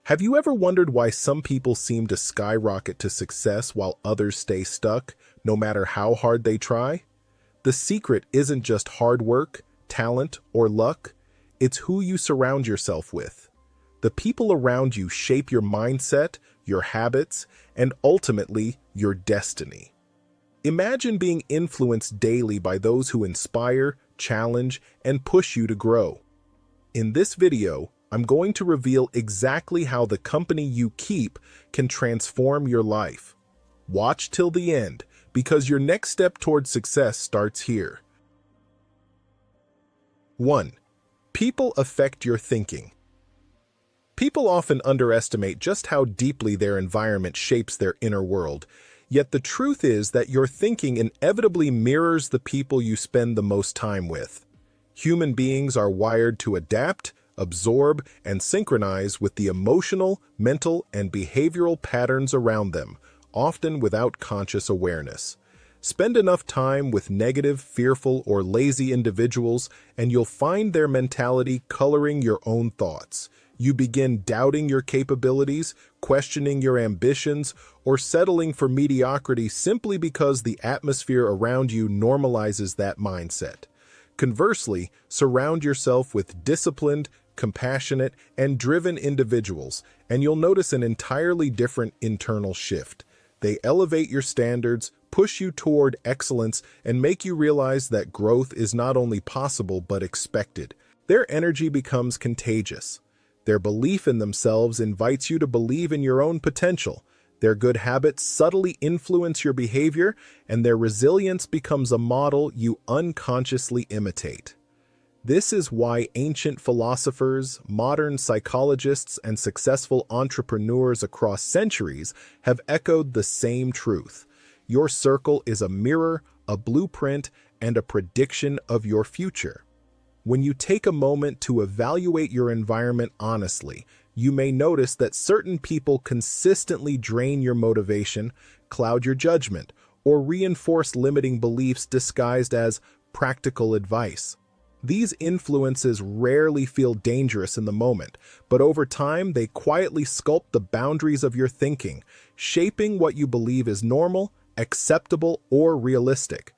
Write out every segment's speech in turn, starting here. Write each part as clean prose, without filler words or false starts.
Have you ever wondered why some people seem to skyrocket to success while others stay stuck, no matter how hard they try? The secret isn't just hard work, talent, or luck. It's who you surround yourself with. The people around you shape your mindset, your habits, and ultimately, your destiny. Imagine being influenced daily by those who inspire, challenge, and push you to grow. In this video, I'm going to reveal exactly how the company you keep can transform your life. Watch till the end, because your next step towards success starts here. 1. People affect your thinking. People often underestimate just how deeply their environment shapes their inner world, yet the truth is that your thinking inevitably mirrors the people you spend the most time with. Human beings are wired to adapt, absorb, and synchronize with the emotional, mental, and behavioral patterns around them, often without conscious awareness. Spend enough time with negative, fearful, or lazy individuals, and you'll find their mentality coloring your own thoughts. You begin doubting your capabilities, questioning your ambitions, or settling for mediocrity simply because the atmosphere around you normalizes that mindset. Conversely, surround yourself with disciplined, compassionate, and driven individuals, and you'll notice an entirely different internal shift. They elevate your standards, push you toward excellence, and make you realize that growth is not only possible but expected. Their energy becomes contagious. Their belief in themselves invites you to believe in your own potential. Their good habits subtly influence your behavior, and their resilience becomes a model you unconsciously imitate. This is why ancient philosophers, modern psychologists, and successful entrepreneurs across centuries have echoed the same truth. Your circle is a mirror, a blueprint, and a prediction of your future. When you take a moment to evaluate your environment honestly, you may notice that certain people consistently drain your motivation, cloud your judgment, or reinforce limiting beliefs disguised as practical advice. These influences rarely feel dangerous in the moment, but over time they quietly sculpt the boundaries of your thinking, shaping what you believe is normal, acceptable, or realistic.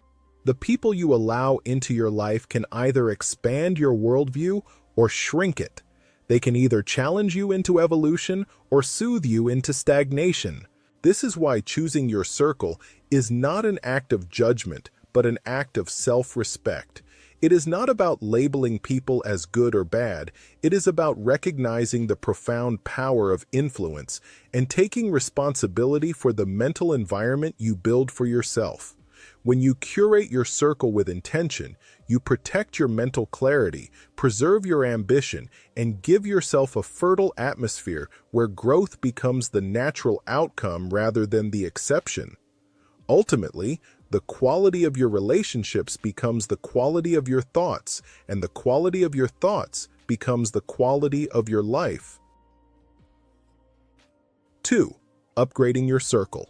The people you allow into your life can either expand your worldview or shrink it. They can either challenge you into evolution or soothe you into stagnation. This is why choosing your circle is not an act of judgment, but an act of self-respect. It is not about labeling people as good or bad. It is about recognizing the profound power of influence and taking responsibility for the mental environment you build for yourself. When you curate your circle with intention, you protect your mental clarity, preserve your ambition, and give yourself a fertile atmosphere where growth becomes the natural outcome rather than the exception. Ultimately, the quality of your relationships becomes the quality of your thoughts, and the quality of your thoughts becomes the quality of your life. 2. Upgrading your circle.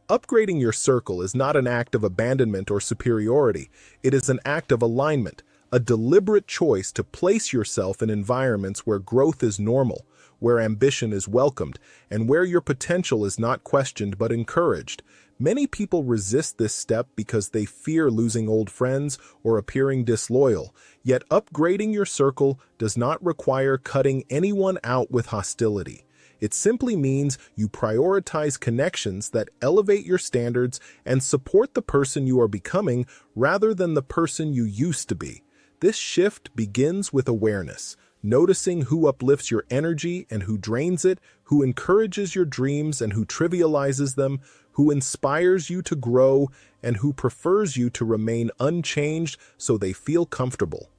Upgrading your circle is not an act of abandonment or superiority. It is an act of alignment, a deliberate choice to place yourself in environments where growth is normal, where ambition is welcomed, and where your potential is not questioned but encouraged. Many people resist this step because they fear losing old friends or appearing disloyal, yet upgrading your circle does not require cutting anyone out with hostility. It simply means you prioritize connections that elevate your standards and support the person you are becoming rather than the person you used to be. This shift begins with awareness, noticing who uplifts your energy and who drains it, who encourages your dreams and who trivializes them, who inspires you to grow and who prefers you to remain unchanged so they feel comfortable.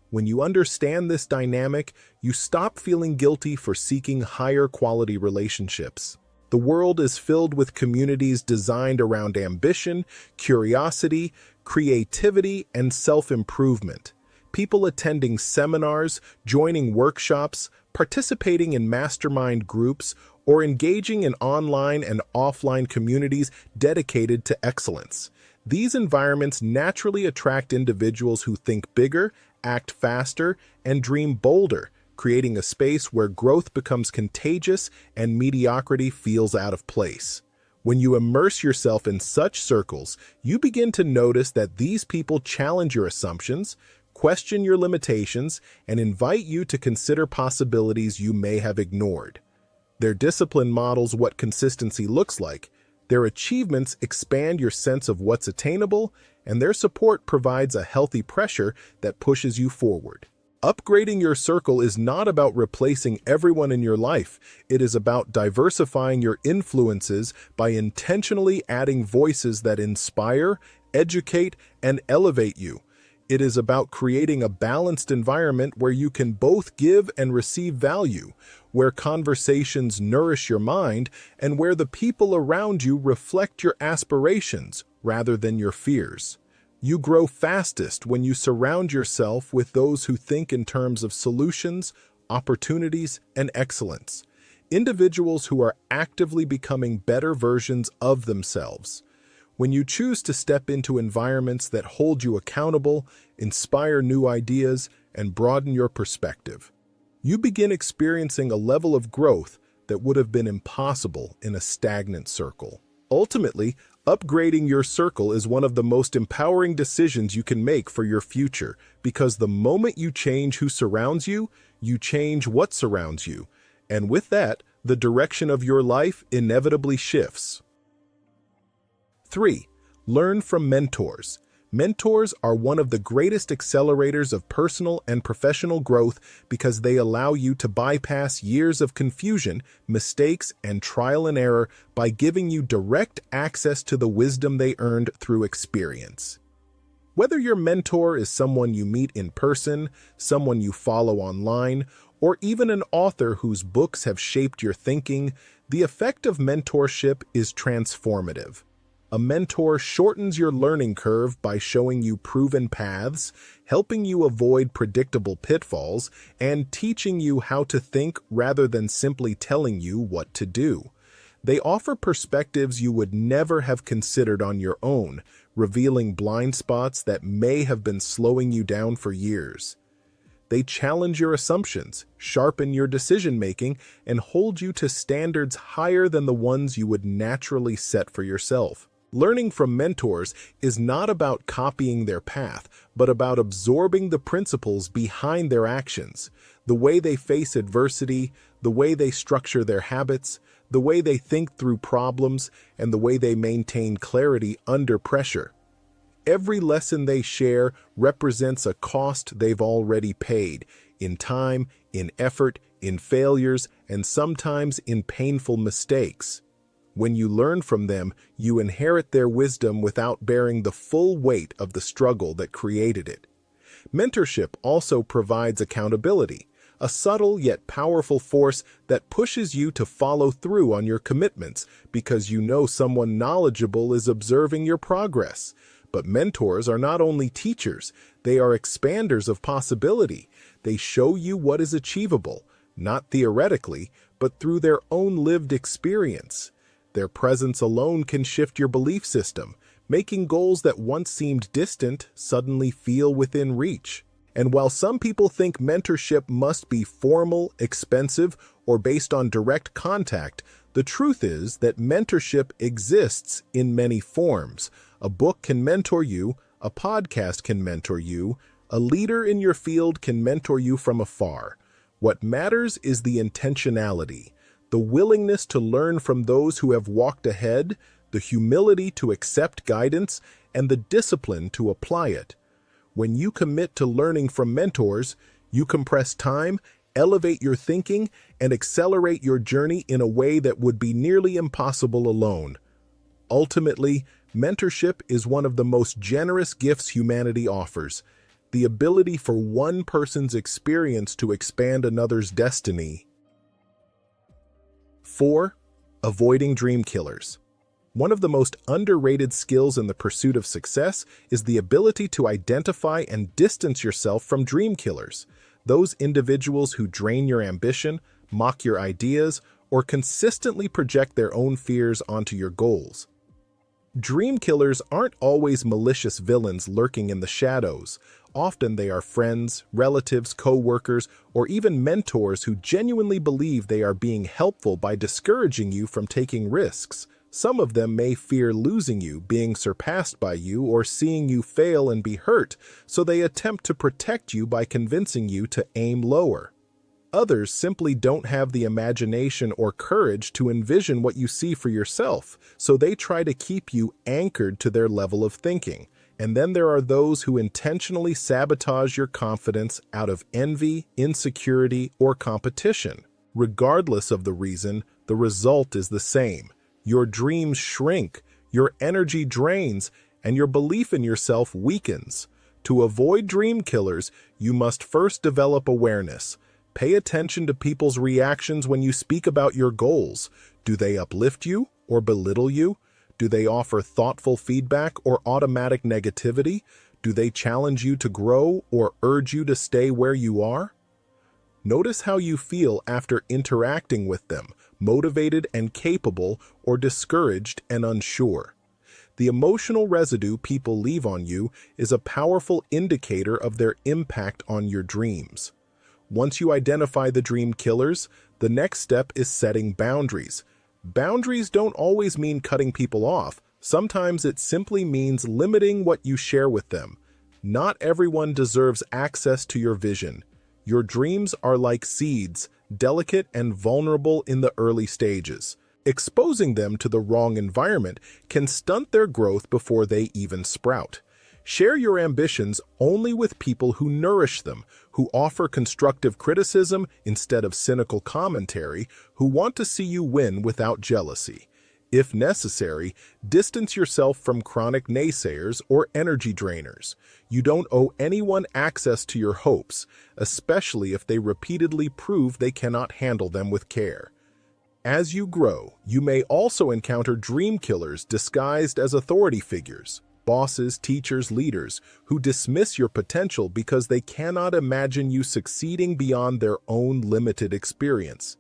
When you understand this dynamic, you stop feeling guilty for seeking higher quality relationships. The world is filled with communities designed around ambition, curiosity, creativity, and self-improvement. People attending seminars, joining workshops, participating in mastermind groups, or engaging in online and offline communities dedicated to excellence. These environments naturally attract individuals who think bigger, act faster, and dream bolder, creating a space where growth becomes contagious and mediocrity feels out of place. When you immerse yourself in such circles, you begin to notice that these people challenge your assumptions, question your limitations, and invite you to consider possibilities you may have ignored. Their discipline models what consistency looks like, their achievements expand your sense of what's attainable, and their support provides a healthy pressure that pushes you forward. Upgrading your circle is not about replacing everyone in your life. It is about diversifying your influences by intentionally adding voices that inspire, educate, and elevate you. It is about creating a balanced environment where you can both give and receive value, where conversations nourish your mind, and where the people around you reflect your aspirations rather than your fears. You grow fastest when you surround yourself with those who think in terms of solutions, opportunities, and excellence. Individuals who are actively becoming better versions of themselves. When you choose to step into environments that hold you accountable, inspire new ideas, and broaden your perspective, you begin experiencing a level of growth that would have been impossible in a stagnant circle. Ultimately, upgrading your circle is one of the most empowering decisions you can make for your future, because the moment you change who surrounds you, you change what surrounds you. And with that, the direction of your life inevitably shifts. 3. Learn from mentors. Mentors are one of the greatest accelerators of personal and professional growth because they allow you to bypass years of confusion, mistakes, and trial and error by giving you direct access to the wisdom they earned through experience. Whether your mentor is someone you meet in person, someone you follow online, or even an author whose books have shaped your thinking, the effect of mentorship is transformative. A mentor shortens your learning curve by showing you proven paths, helping you avoid predictable pitfalls, and teaching you how to think rather than simply telling you what to do. They offer perspectives you would never have considered on your own, revealing blind spots that may have been slowing you down for years. They challenge your assumptions, sharpen your decision-making, and hold you to standards higher than the ones you would naturally set for yourself. Learning from mentors is not about copying their path, but about absorbing the principles behind their actions, the way they face adversity, the way they structure their habits, the way they think through problems, and the way they maintain clarity under pressure. Every lesson they share represents a cost they've already paid, in time, in effort, in failures, and sometimes in painful mistakes. When you learn from them, you inherit their wisdom without bearing the full weight of the struggle that created it. Mentorship also provides accountability, a subtle yet powerful force that pushes you to follow through on your commitments because you know someone knowledgeable is observing your progress. But mentors are not only teachers, they are expanders of possibility. They show you what is achievable, not theoretically, but through their own lived experience. Their presence alone can shift your belief system, making goals that once seemed distant suddenly feel within reach. And while some people think mentorship must be formal, expensive, or based on direct contact, the truth is that mentorship exists in many forms. A book can mentor you, a podcast can mentor you, a leader in your field can mentor you from afar. What matters is the intentionality, the willingness to learn from those who have walked ahead, the humility to accept guidance, and the discipline to apply it. When you commit to learning from mentors, you compress time, elevate your thinking, and accelerate your journey in a way that would be nearly impossible alone. Ultimately, mentorship is one of the most generous gifts humanity offers, the ability for one person's experience to expand another's destiny. 4. Avoiding dream killers. One of the most underrated skills in the pursuit of success is the ability to identify and distance yourself from dream killers, those individuals who drain your ambition, mock your ideas, or consistently project their own fears onto your goals. Dream killers aren't always malicious villains lurking in the shadows. Often they are friends, relatives, co-workers, or even mentors who genuinely believe they are being helpful by discouraging you from taking risks. Some of them may fear losing you, being surpassed by you, or seeing you fail and be hurt, so they attempt to protect you by convincing you to aim lower. Others simply don't have the imagination or courage to envision what you see for yourself, so they try to keep you anchored to their level of thinking. And then there are those who intentionally sabotage your confidence out of envy, insecurity, or competition. Regardless of the reason, the result is the same. Your dreams shrink, your energy drains, and your belief in yourself weakens. To avoid dream killers, you must first develop awareness. Pay attention to people's reactions when you speak about your goals. Do they uplift you or belittle you? Do they offer thoughtful feedback or automatic negativity? Do they challenge you to grow or urge you to stay where you are? Notice how you feel after interacting with them, motivated and capable, or discouraged and unsure. The emotional residue people leave on you is a powerful indicator of their impact on your dreams. Once you identify the dream killers, the next step is setting boundaries. Boundaries don't always mean cutting people off. Sometimes it simply means limiting what you share with them. Not everyone deserves access to your vision. Your dreams are like seeds, delicate and vulnerable in the early stages. Exposing them to the wrong environment can stunt their growth before they even sprout. Share your ambitions only with people who nourish them, who offer constructive criticism instead of cynical commentary, who want to see you win without jealousy. If necessary, distance yourself from chronic naysayers or energy drainers. You don't owe anyone access to your hopes, especially if they repeatedly prove they cannot handle them with care. As you grow, you may also encounter dream killers disguised as authority figures. Bosses, teachers, leaders, who dismiss your potential because they cannot imagine you succeeding beyond their own limited experience.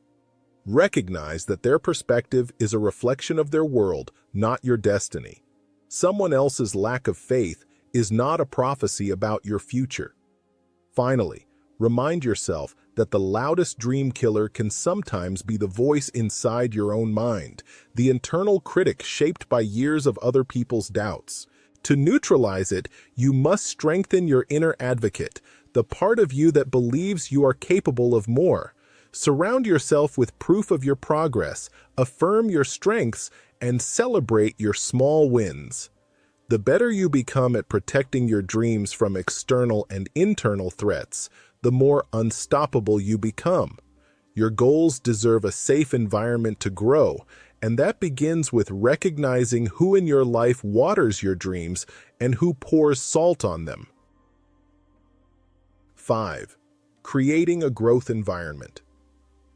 Recognize that their perspective is a reflection of their world, not your destiny. Someone else's lack of faith is not a prophecy about your future. Finally, remind yourself that the loudest dream killer can sometimes be the voice inside your own mind, the internal critic shaped by years of other people's doubts. To neutralize it, you must strengthen your inner advocate, the part of you that believes you are capable of more. Surround yourself with proof of your progress, affirm your strengths, and celebrate your small wins. The better you become at protecting your dreams from external and internal threats, the more unstoppable you become. Your goals deserve a safe environment to grow, and that begins with recognizing who in your life waters your dreams and who pours salt on them. 5. Creating a growth environment.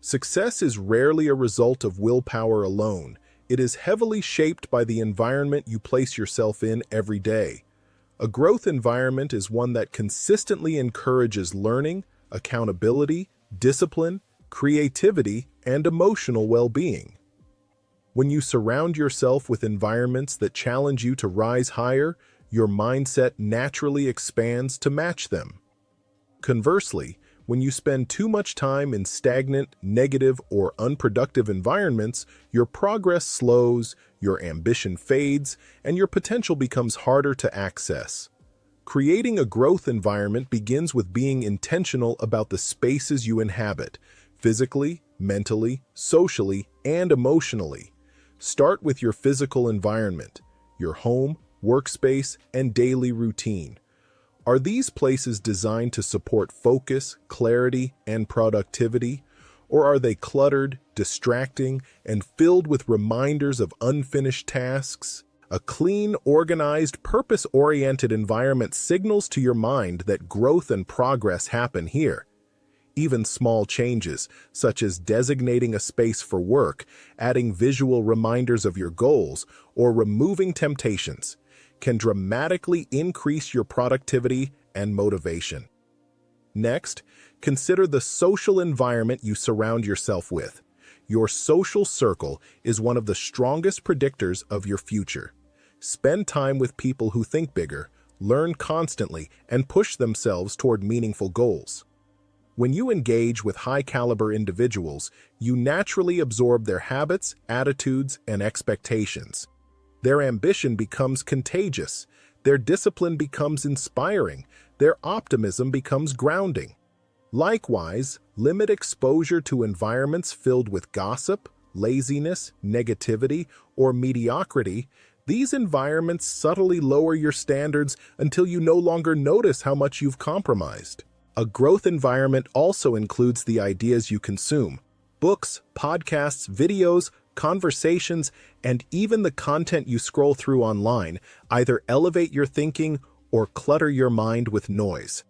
Success is rarely a result of willpower alone. It is heavily shaped by the environment you place yourself in every day. A growth environment is one that consistently encourages learning, accountability, discipline, creativity, and emotional well-being. When you surround yourself with environments that challenge you to rise higher, your mindset naturally expands to match them. Conversely, when you spend too much time in stagnant, negative, or unproductive environments, your progress slows, your ambition fades, and your potential becomes harder to access. Creating a growth environment begins with being intentional about the spaces you inhabit, physically, mentally, socially, and emotionally. Start with your physical environment, your home, workspace, and daily routine. Are these places designed to support focus, clarity, and productivity? Or are they cluttered, distracting, and filled with reminders of unfinished tasks? A clean, organized, purpose-oriented environment signals to your mind that growth and progress happen here. Even small changes, such as designating a space for work, adding visual reminders of your goals, or removing temptations, can dramatically increase your productivity and motivation. Next, consider the social environment you surround yourself with. Your social circle is one of the strongest predictors of your future. Spend time with people who think bigger, learn constantly, and push themselves toward meaningful goals. When you engage with high-caliber individuals, you naturally absorb their habits, attitudes, and expectations. Their ambition becomes contagious, their discipline becomes inspiring, their optimism becomes grounding. Likewise, limit exposure to environments filled with gossip, laziness, negativity, or mediocrity. These environments subtly lower your standards until you no longer notice how much you've compromised. A growth environment also includes the ideas you consume. Books, podcasts, videos, conversations, and even the content you scroll through online either elevate your thinking or clutter your mind with noise.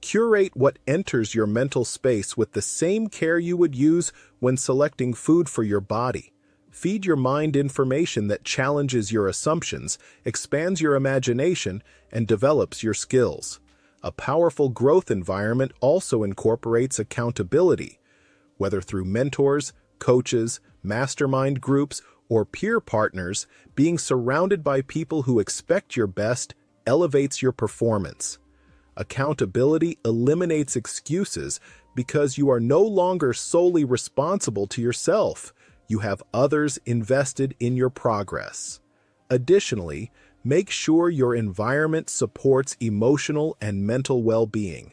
Curate what enters your mental space with the same care you would use when selecting food for your body. Feed your mind information that challenges your assumptions, expands your imagination, and develops your skills. A powerful growth environment also incorporates accountability. Whether through mentors, coaches, mastermind groups, or peer partners, being surrounded by people who expect your best elevates your performance. Accountability eliminates excuses because you are no longer solely responsible to yourself. You have others invested in your progress. Additionally, make sure your environment supports emotional and mental well-being.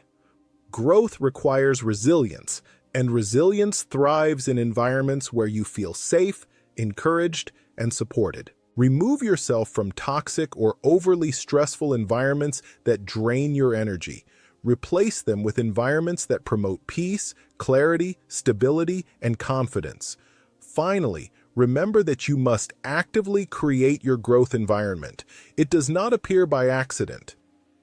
Growth requires resilience, and resilience thrives in environments where you feel safe, encouraged, and supported. Remove yourself from toxic or overly stressful environments that drain your energy. Replace them with environments that promote peace, clarity, stability, and confidence. Finally, remember that you must actively create your growth environment. It does not appear by accident.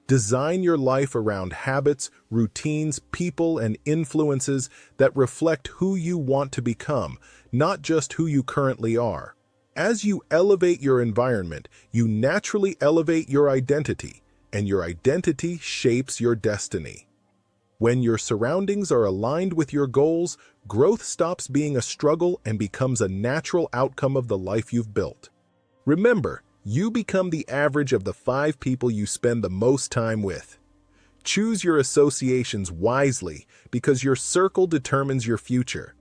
Design your life around habits, routines, people, and influences that reflect who you want to become, not just who you currently are. As you elevate your environment, you naturally elevate your identity, and your identity shapes your destiny. When your surroundings are aligned with your goals, growth stops being a struggle and becomes a natural outcome of the life you've built. Remember, you become the average of the 5 people you spend the most time with. Choose your associations wisely because your circle determines your future.